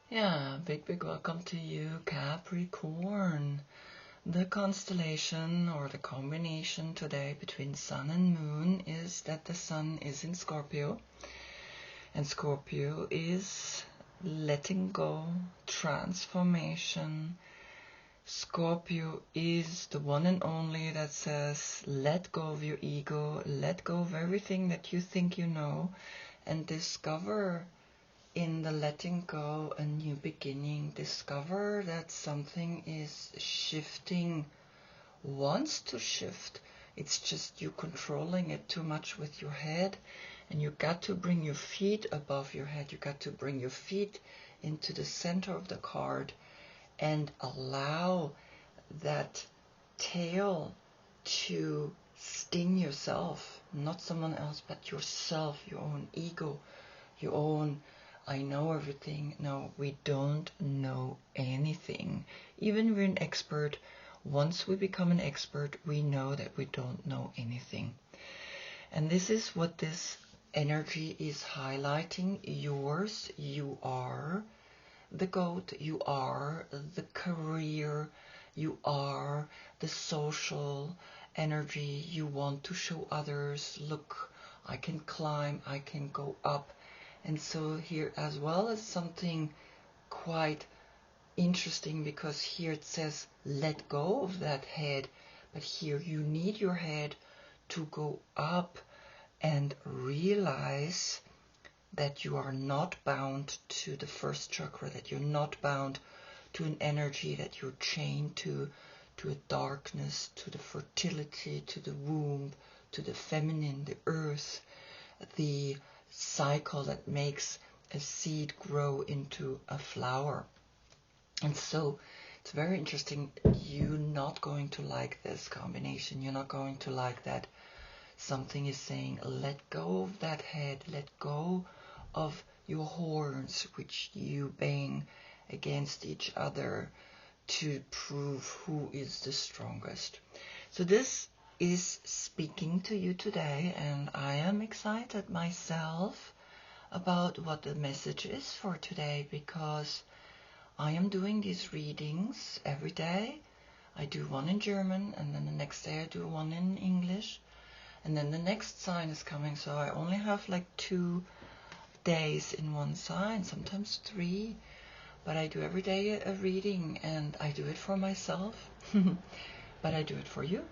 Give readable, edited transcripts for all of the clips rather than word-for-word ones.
Yeah, big welcome to you, Capricorn. The constellation or the combination today between Sun and Moon is that the Sun is in Scorpio, and Scorpio is letting go, transformation. Scorpio is the one and only that says, let go of your ego, let go of everything that you think you know, and discover in the letting go a new beginning. Discover that something is shifting, wants to shift. It's just you controlling it too much with your head, and you got to bring your feet above your head. You got to bring your feet into the center of the card and allow that tail to sting yourself, not someone else, but yourself, your own ego, your own I know everything. No, we don't know anything. Even if we're an expert, once we become an expert, we know that we don't know anything. And this is what this energy is highlighting. Yours, you are the goat, you are the career, you are the social energy. You want to show others, look, I can climb, I can go up. And so here as well as something quite interesting, because here it says let go of that head, but here you need your head to go up and realize that you are not bound to the first chakra, that you're not bound to an energy, that you're chained to a darkness, to the fertility, to the womb, to the feminine, the earth, the cycle that makes a seed grow into a flower. And so it's very interesting. You're not going to like this combination. You're not going to like that something is saying let go of that head, let go of your horns which you bang against each other to prove who is the strongest. So this is speaking to you today, and I am excited myself about what the message is for today, because I am doing these readings every day. I do one in German, and then the next day I do one in English, and then the next sign is coming, so I only have like 2 days in one sign, sometimes 3, but I do every day a reading, and I do it for myself but I do it for you.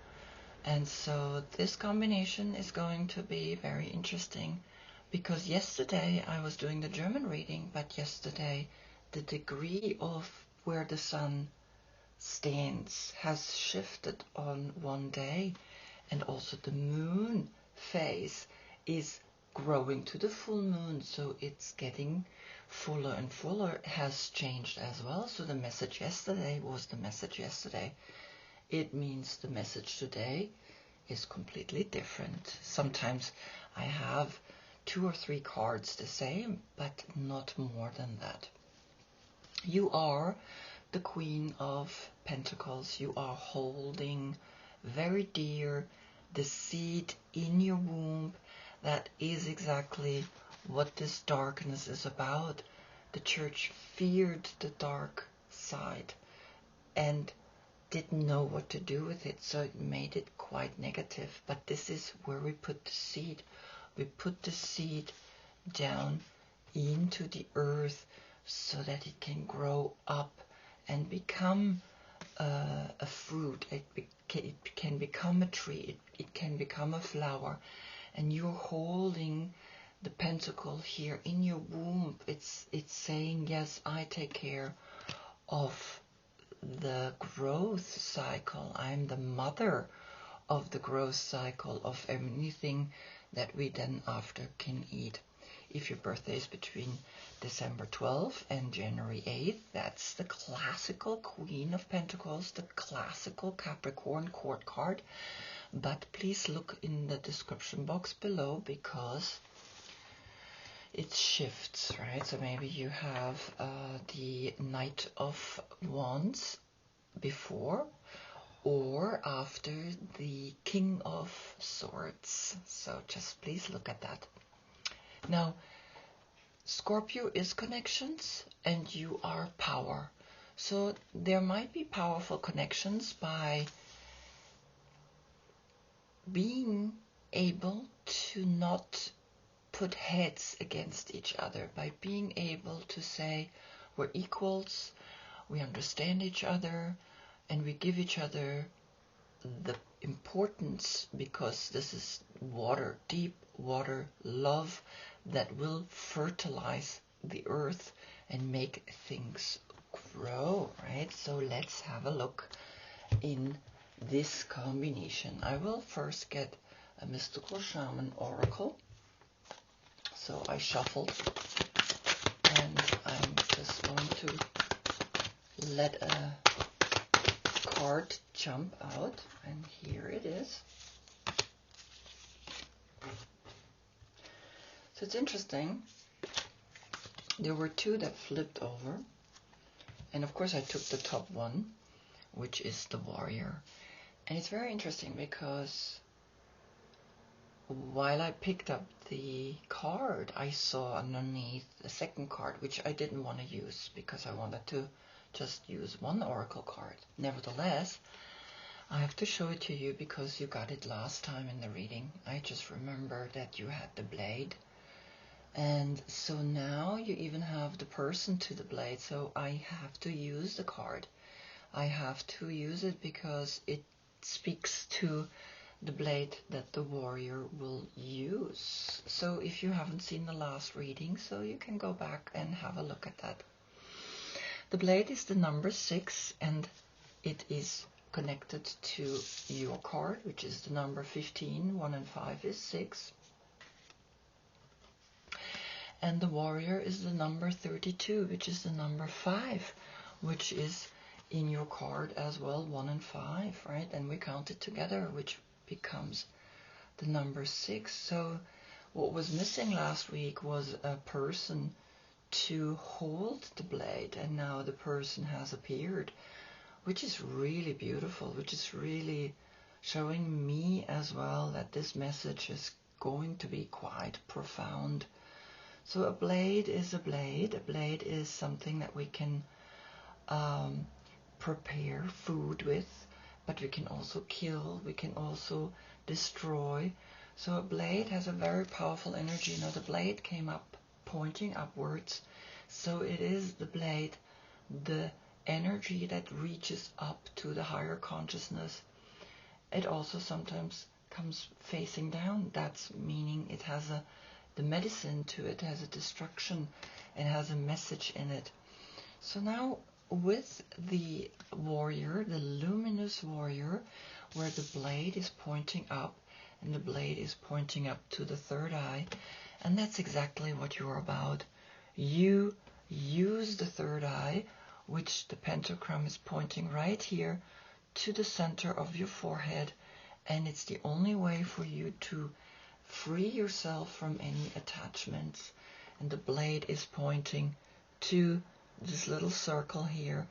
And so this combination is going to be very interesting, because yesterday I was doing the German reading, but yesterday the degree of where the Sun stands has shifted on one day, and also the moon phase is growing to the full moon, so it's getting fuller and fuller. It has changed as well. So the message yesterday was the message yesterday. It means the message today is completely different. Sometimes I have 2 or 3 cards the same, but not more than that. You are the Queen of Pentacles. You are holding very dear the seed in your womb. That is exactly what this darkness is about. The church feared the dark side and didn't know what to do with it, so it made it quite negative. But this is where we put the seed. We put the seed down into the earth so that it can grow up and become a fruit. It can become a tree. It can become a flower. And you're holding the pentacle here in your womb. It's saying, yes, I take care of the growth cycle. I'm the mother of the growth cycle of anything that we then after can eat. If your birthday is between December 12th and January 8th, that's the classical Queen of Pentacles, the classical Capricorn court card. But please look in the description box below, because it shifts, right? So maybe you have the Knight of Wands before or after the King of Swords. So just please look at that. Now, Scorpio is connections and you are power. So there might be powerful connections by being able to not put heads against each other, by being able to say we're equals, we understand each other, and we give each other the importance, because this is water, deep water love that will fertilize the earth and make things grow, right? So let's have a look in this combination. I will first get a mystical shaman oracle. So I shuffled, and I'm just going to let a card jump out, and here it is. So it's interesting. There were two that flipped over, and of course I took the top one, which is the warrior. And it's very interesting because while I picked up the card, I saw underneath the second card, which I didn't want to use because I wanted to just use one oracle card. Nevertheless, I have to show it to you because you got it last time in the reading. I just remember that you had the blade. And so now you even have the person to the blade. So I have to use the card. I have to use it because it speaks to the blade that the warrior will use. So if you haven't seen the last reading, so you can go back and have a look at that. The blade is the number 6, and it is connected to your card, which is the number 15. 1 and 5 is 6. And the warrior is the number 32, which is the number 5, which is in your card as well, 1 and 5, right? And we count it together, which becomes the number 6. So what was missing last week was a person to hold the blade, and now the person has appeared, which is really beautiful, which is really showing me as well that this message is going to be quite profound. So a blade is a blade. A blade is something that we can prepare food with, but we can also kill, we can also destroy. So a blade has a very powerful energy. Now the blade came up pointing upwards, so it is the blade, the energy that reaches up to the higher consciousness. It also sometimes comes facing down. That's meaning it has the medicine to it, has a destruction, and has a message in it. So now with the warrior, the luminous warrior, where the blade is pointing up, and the blade is pointing up to the third eye, and that's exactly what you're about. You use the third eye, which the pentagram is pointing right here to the center of your forehead, and it's the only way for you to free yourself from any attachments. And the blade is pointing to this little circle here,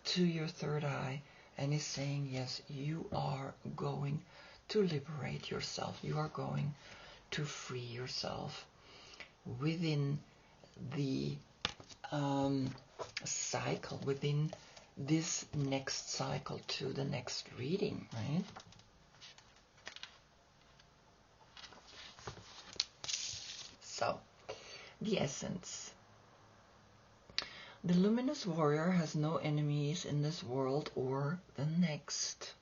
to your third eye, and is saying, yes, you are going to liberate yourself. You are going to free yourself within the cycle, within this next cycle to the next reading, right? So, the essence. The luminous warrior has no enemies in this world or the next.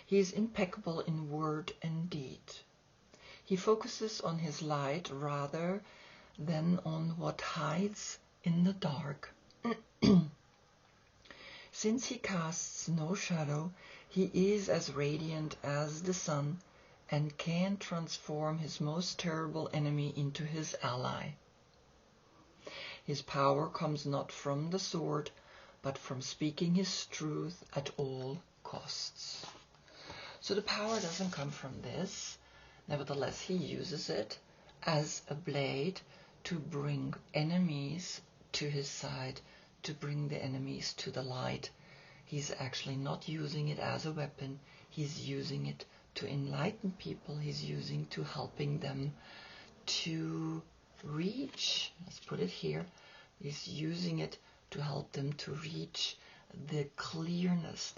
He is impeccable in word and deed. He focuses on his light rather than on what hides in the dark. Since he casts no shadow, he is as radiant as the sun and can transform his most terrible enemy into his ally. His power comes not from the sword, but from speaking his truth at all costs. So the power doesn't come from this. Nevertheless, he uses it as a blade to bring enemies to his side, to bring the enemies to the light. He's actually not using it as a weapon. He's using it to enlighten people. He's using to helping them to reach, let's put it here, is using it to help them to reach the clearness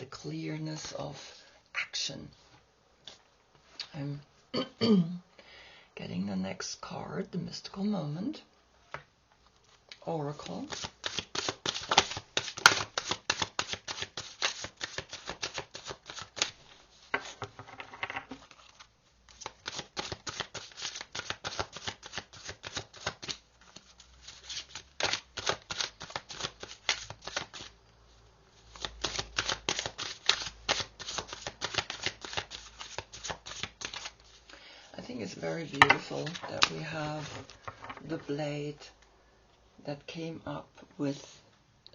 of action. I'm getting the next card, the mystical moment, Oracle. I think it's very beautiful that we have the blade that came up with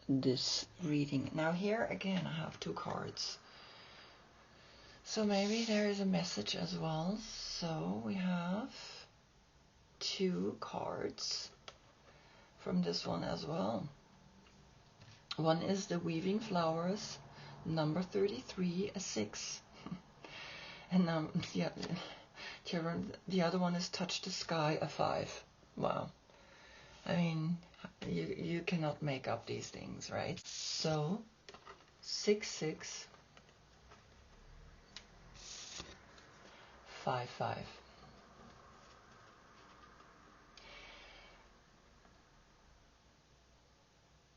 this reading. Now here again I have two cards. So maybe there is a message as well. So we have two cards from this one as well. One is the Weaving Flowers, number 33, a 6. And yeah, the other one is Touch the Sky, a 5. Wow. I mean, you cannot make up these things, right? So 6 6 5 5.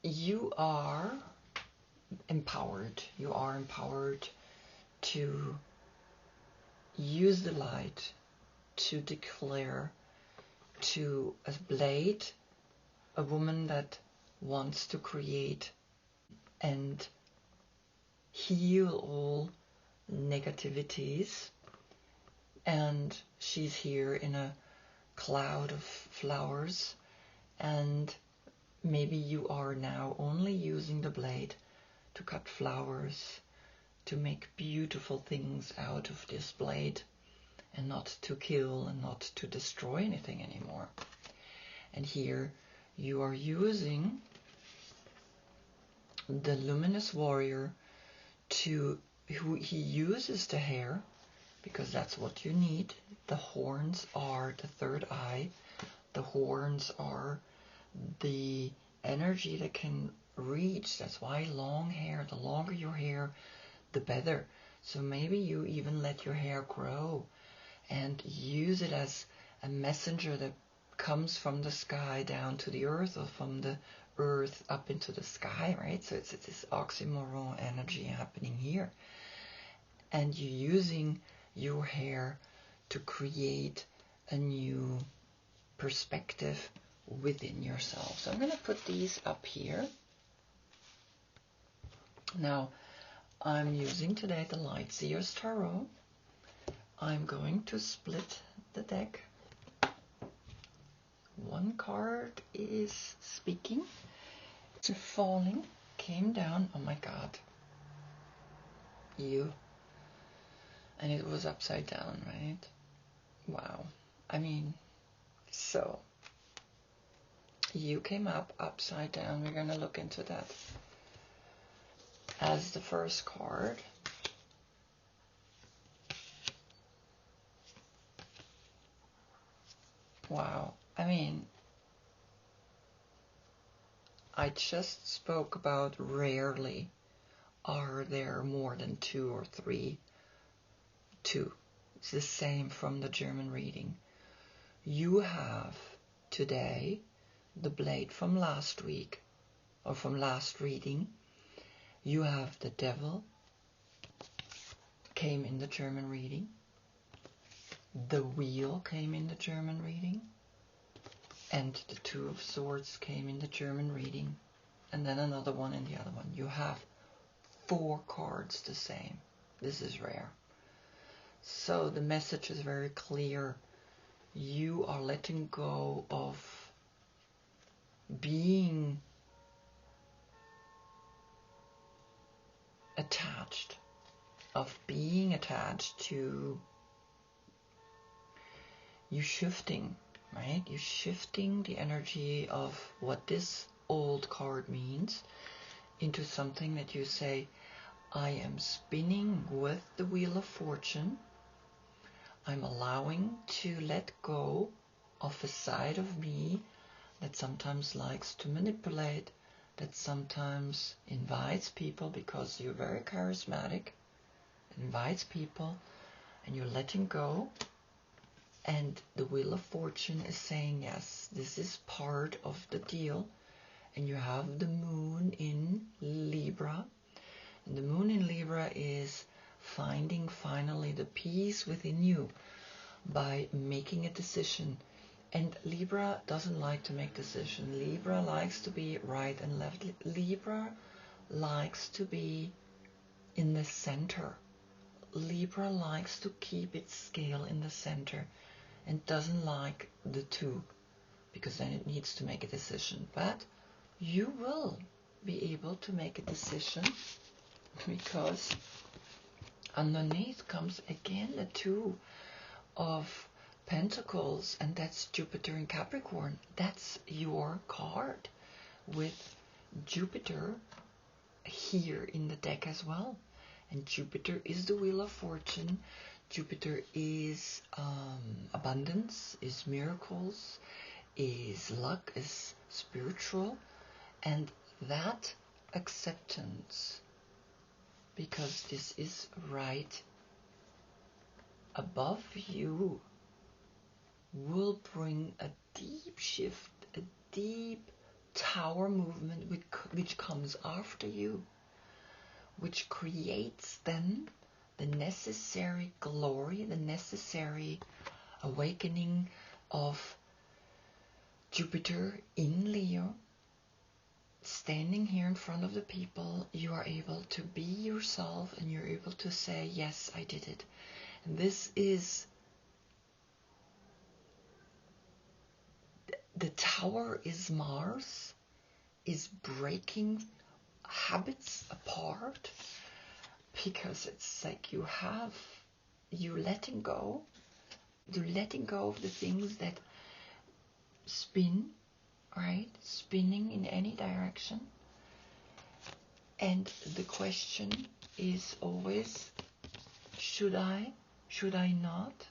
You are empowered. You are empowered to use the light to declare to a blade, a woman that wants to create and heal all negativities, and she's here in a cloud of flowers, and maybe you are now only using the blade to cut flowers, to make beautiful things out of this blade, and not to kill and not to destroy anything anymore. And here you are using the Luminous Warrior to, who he uses the hair, because that's what you need. The horns are the third eye. The horns are the energy that can reach. That's why long hair, the longer your hair, the better. So maybe you even let your hair grow and use it as a messenger that comes from the sky down to the earth, or from the earth up into the sky, right? So it's this oxymoron energy happening here. And you're using your hair to create a new perspective within yourself. So I'm going to put these up here. Now, I'm using today the Lightseer's Tarot. I'm going to split the deck. One card is speaking. It's falling, came down. Oh my God. You. And it was upside down, right? Wow. I mean, so you came up upside down. We're going to look into that as the first card. Wow. I mean, I just spoke about rarely are there more than 2 or 3. 2. It's the same from the German reading. You have today the blade from last week, or from last reading. You have the Devil, came in the German reading. The Wheel came in the German reading. And the Two of Swords came in the German reading. And then another one in the other one. You have 4 cards the same. This is rare. So the message is very clear. You are letting go of being attached, to you shifting, right? You're shifting the energy of what this old card means into something that you say, I am spinning with the Wheel of Fortune. I'm allowing to let go of a side of me that sometimes likes to manipulate, that sometimes invites people because you're very charismatic, invites people, and you're letting go. And the Wheel of Fortune is saying, yes, this is part of the deal. And you have the moon in Libra. And the moon in Libra is finding finally the peace within you by making a decision. And Libra doesn't like to make decisions. Libra likes to be right and left. Libra likes to be in the center. Libra likes to keep its scale in the center and doesn't like the two, because then it needs to make a decision. But you will be able to make a decision, because underneath comes again the Two of Pentacles, and that's Jupiter in Capricorn. That's your card, with Jupiter here in the deck as well. And Jupiter is the Wheel of Fortune. Jupiter is abundance, is miracles, is luck, is spiritual, and that acceptance, because this is right above you, will bring a deep shift, a deep tower movement which comes after you, which creates then the necessary glory, the necessary awakening of Jupiter in Leo. Standing here in front of the people, you are able to be yourself, and you're able to say, yes, I did it. And this is the tower, is Mars, is breaking habits apart, because it's like you're letting go of the things that spin, right? Spinning in any direction. And the question is always, should I not?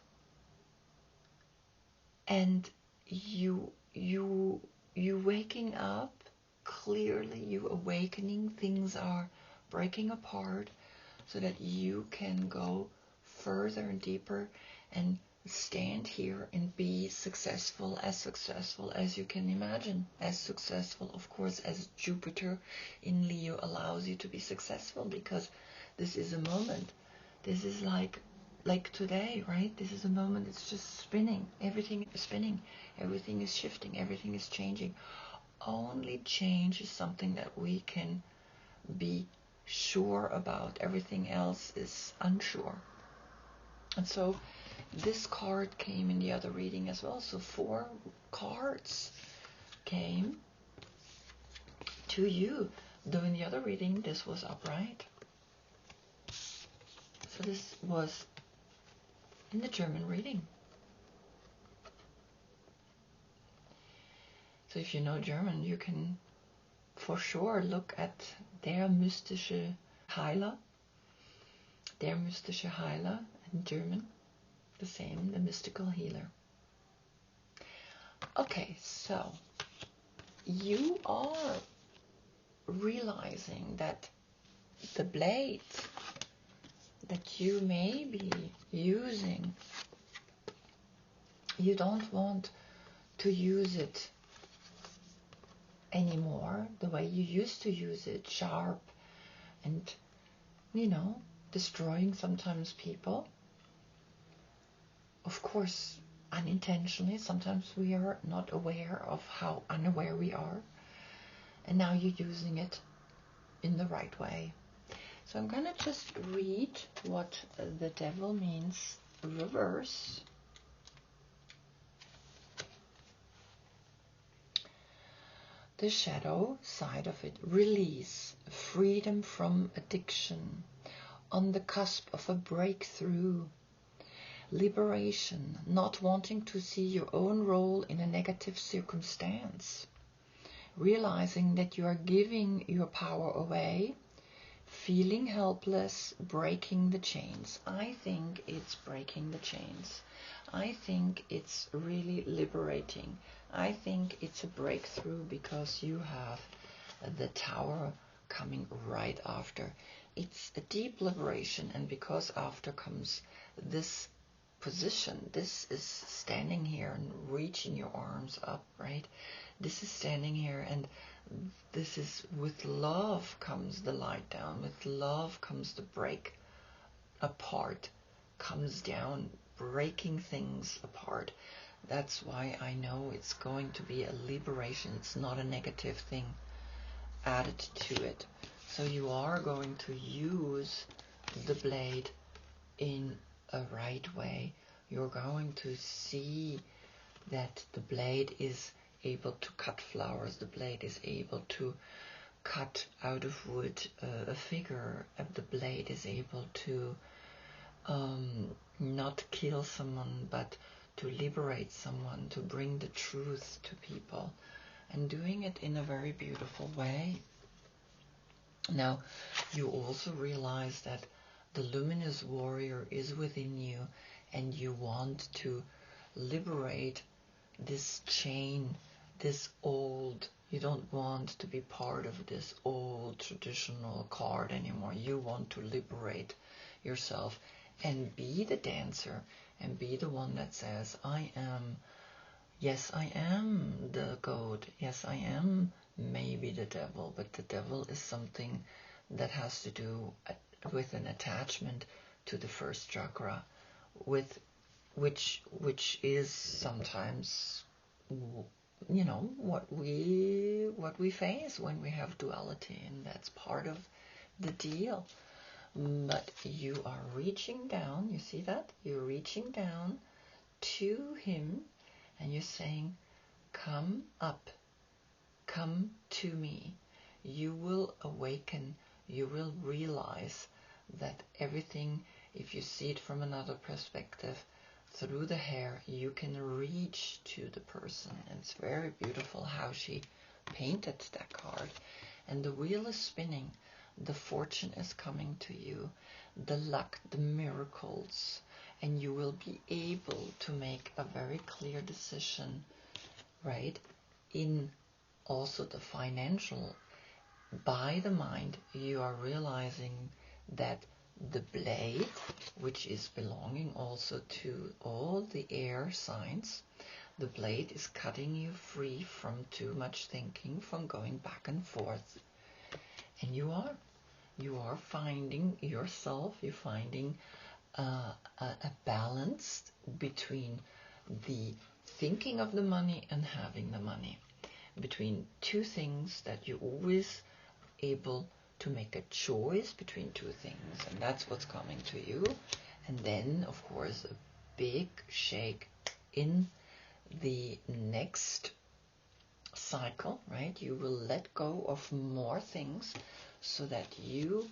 And you waking up, clearly you awakening, things are breaking apart, so that you can go further and deeper and stand here and be successful as you can imagine. As successful, of course, as Jupiter in Leo allows you to be successful, because this is a moment. This is like today, right? This is a moment, it's just spinning. Everything is spinning. Everything is shifting. Everything is changing. Only change is something that we can be sure about. Everything else is unsure. And so this card came in the other reading as well. So 4 cards came to you. Though in the other reading, this was upright. So this was in the German reading. So if you know German, you can for sure look at der mystische Heiler. Der mystische Heiler in German. The same, the mystical healer. Okay, so you are realizing that the blade that you may be using, you don't want to use it anymore the way you used to use it, sharp and, destroying sometimes people. Of course, unintentionally. Sometimes we are not aware of how unaware we are. And now you're using it in the right way. So I'm going to just read what the devil means reverse. The shadow side of it. Release. Freedom from addiction. On the cusp of a breakthrough. Liberation, not wanting to see your own role in a negative circumstance. Realizing that you are giving your power away. Feeling helpless, breaking the chains. I think it's breaking the chains. I think it's really liberating. I think it's a breakthrough because you have the Tower coming right after. It's a deep liberation, and because after comes this position. This is standing here and reaching your arms up, right? This is standing here, and this is with love comes the light down. With love comes the break apart, comes down, breaking things apart. That's why I know it's going to be a liberation. It's not a negative thing added to it. So you are going to use the blade in a right way. You're going to see that the blade is able to cut flowers. The blade is able to cut out of wood a figure. The blade is able to not kill someone, but to liberate someone, to bring the truth to people, and doing it in a very beautiful way. Now, you also realize that the Luminous Warrior is within you, and you want to liberate this chain, this old, you don't want to be part of this old traditional card anymore. You want to liberate yourself and be the dancer and be the one that says, yes, I am the goat. Yes, I am maybe the devil, but the devil is something that has to do with an attachment to the first chakra, with which is sometimes, you know, what we face when we have duality, and that's part of the deal. But you are reaching down, you see that? You're reaching down to him, and you're saying, come up, come to me. You will awaken, you will realize that everything, if you see it from another perspective, through the hair, you can reach to the person. And it's very beautiful how she painted that card. And the wheel is spinning. The fortune is coming to you. The luck, the miracles. And you will be able to make a very clear decision, right? In also the financial. By the mind, you are realizing that the blade, which is belonging also to all the air signs, the blade is cutting you free from too much thinking, from going back and forth. And you are finding yourself, you're finding a balance between the thinking of the money and having the money, between two things that you're always able to make a choice between two things, and that's what's coming to you. And then, of course, a big shake in the next cycle, right? You will let go of more things so that you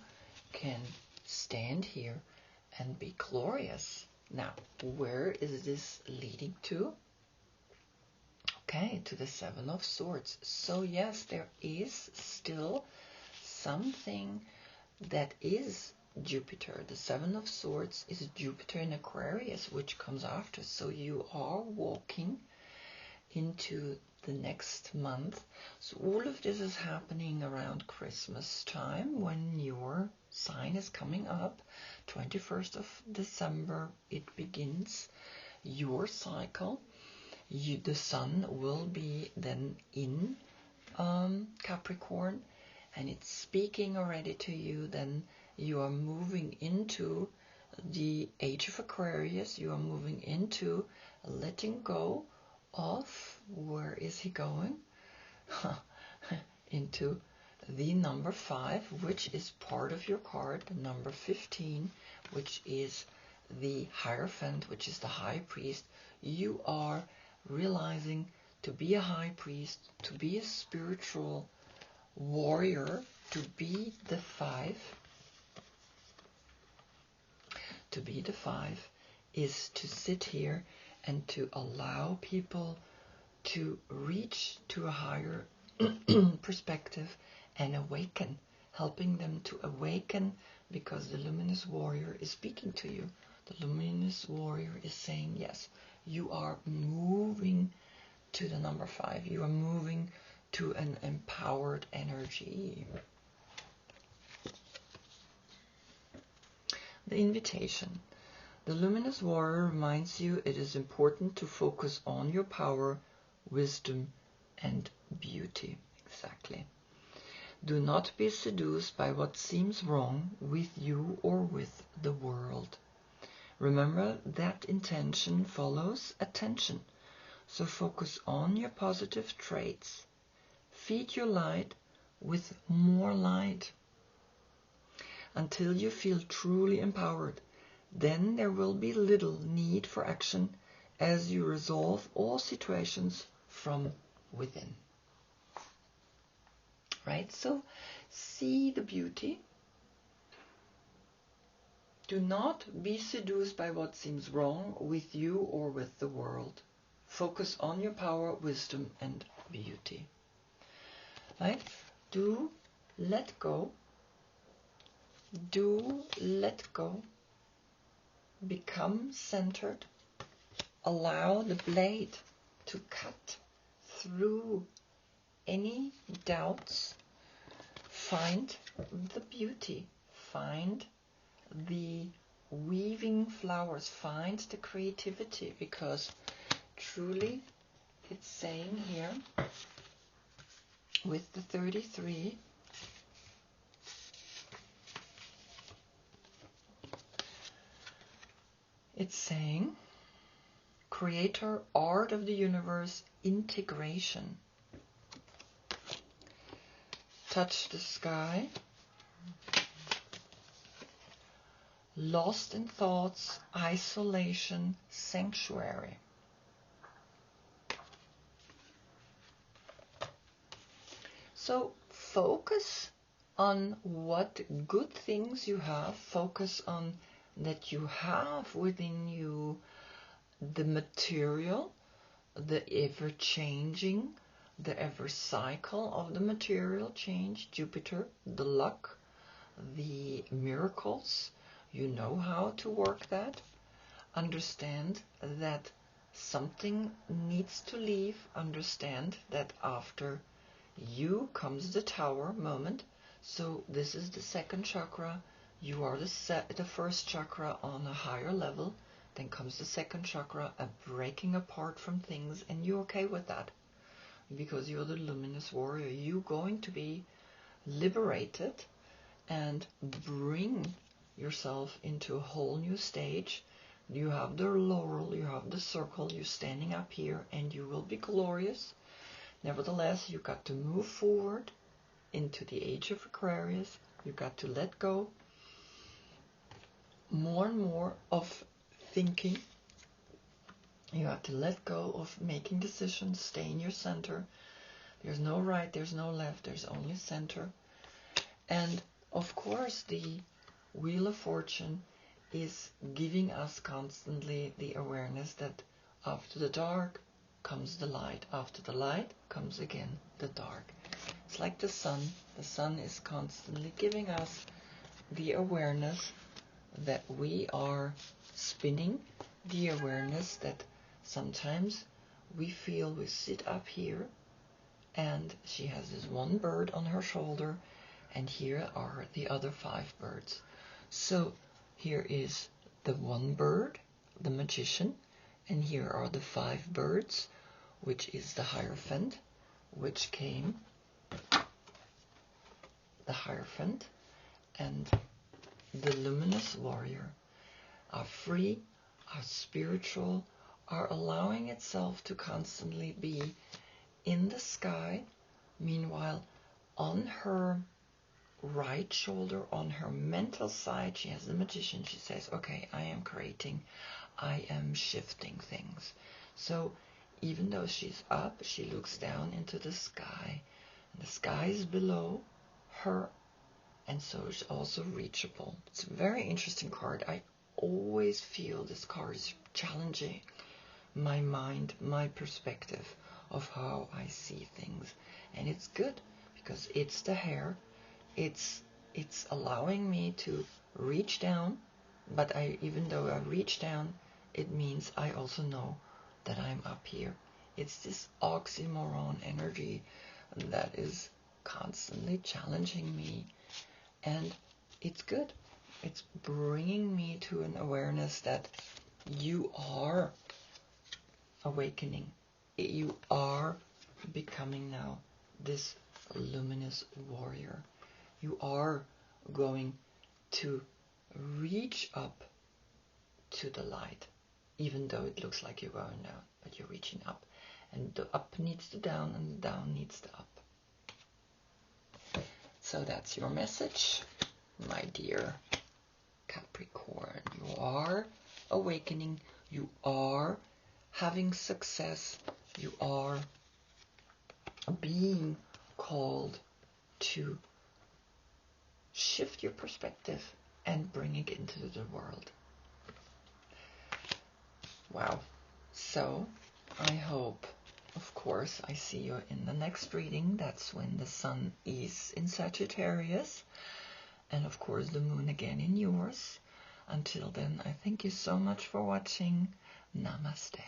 can stand here and be glorious. Now, where is this leading to? Okay, to the Seven of Swords. So yes, there is still something that is Jupiter. The Seven of Swords is Jupiter in Aquarius, which comes after. So you are walking into the next month. So all of this is happening around Christmas time, when your sign is coming up. 21st of December, it begins your cycle. The sun will be then in Capricorn, and it's speaking already to you. Then you are moving into the age of Aquarius. You are moving into letting go of, where is he going? Into the number 5, which is part of your card, the number 15, which is the Hierophant, which is the high priest. You are realizing to be a high priest, to be a spiritual warrior, to be the 5. To be the 5 is to sit here and to allow people to reach to a higher perspective and awaken, helping them to awaken, because the Luminous Warrior is speaking to you. The Luminous Warrior is saying, yes, You are moving to the number 5. You are moving to an empowered energy. The invitation. The Luminous Warrior reminds you it is important to focus on your power, wisdom, and beauty. Exactly. Do not be seduced by what seems wrong with you or with the world. Remember that intention follows attention, so focus on your positive traits. Feed your light with more light until you feel truly empowered. Then there will be little need for action as you resolve all situations from within. Right? So see the beauty. Do not be seduced by what seems wrong with you or with the world. Focus on your power, wisdom, and beauty. Right? Do let go. Do let go. Become centered. Allow the blade to cut through any doubts. Find the beauty. Find the weaving flowers. Find the creativity, because truly it's saying here with the 33, it's saying creator, art of the universe, integration. Touch the sky. Lost in thoughts, isolation, sanctuary. So focus on what good things you have. Focus on that you have within you the material, the ever-changing, the ever-cycle of the material change, Jupiter, the luck, the miracles. You know how to work that. Understand that something needs to leave. Understand that after you comes the tower moment. So this is the second chakra. You are the first chakra on a higher level. Then comes the second chakra, a breaking apart from things, and you're okay with that. Because you're the Luminous Warrior. You're going to be liberated and bring yourself into a whole new stage. You have the laurel, you have the circle, you're standing up here, and you will be glorious. Nevertheless, you got to move forward into the age of Aquarius. You got to let go more and more of thinking. You have to let go of making decisions. Stay in your center. There's no right, there's no left, there's only center. And of course, the Wheel of Fortune is giving us constantly the awareness that after the dark comes the light. After the light comes again the dark. It's like the sun. The sun is constantly giving us the awareness that we are spinning, the awareness that sometimes we feel we sit up here and she has this one bird on her shoulder, and here are the other 5 birds. So here is the one bird, the magician, and here are the 5 birds, which is the Hierophant, which came, the Hierophant, and the Luminous Warrior are free, are spiritual, are allowing itself to constantly be in the sky. Meanwhile, on her right shoulder, on her mental side, she has the magician. She says, okay, I am creating, I am shifting things. So even though she's up, she looks down into the sky. And the sky is below her, and so it's also reachable. It's a very interesting card. I always feel this card is challenging my mind, my perspective of how I see things. And it's good because it's the hair. It's allowing me to reach down, but even though I reach down, it means I also know that I'm up here. It's this oxymoron energy that is constantly challenging me, and it's good. It's bringing me to an awareness that you are awakening. You are becoming now this luminous warrior. You are going to reach up to the light, even though it looks like you're going down, but you're reaching up. And the up needs the down, and the down needs the up. So that's your message, my dear Capricorn. You are awakening. You are having success. You are being called to shift your perspective and bring it into the world. Wow. So I hope, of course, I see you in the next reading. That's when the sun is in Sagittarius, and of course the moon again in yours. Until then, I thank you so much for watching. Namaste.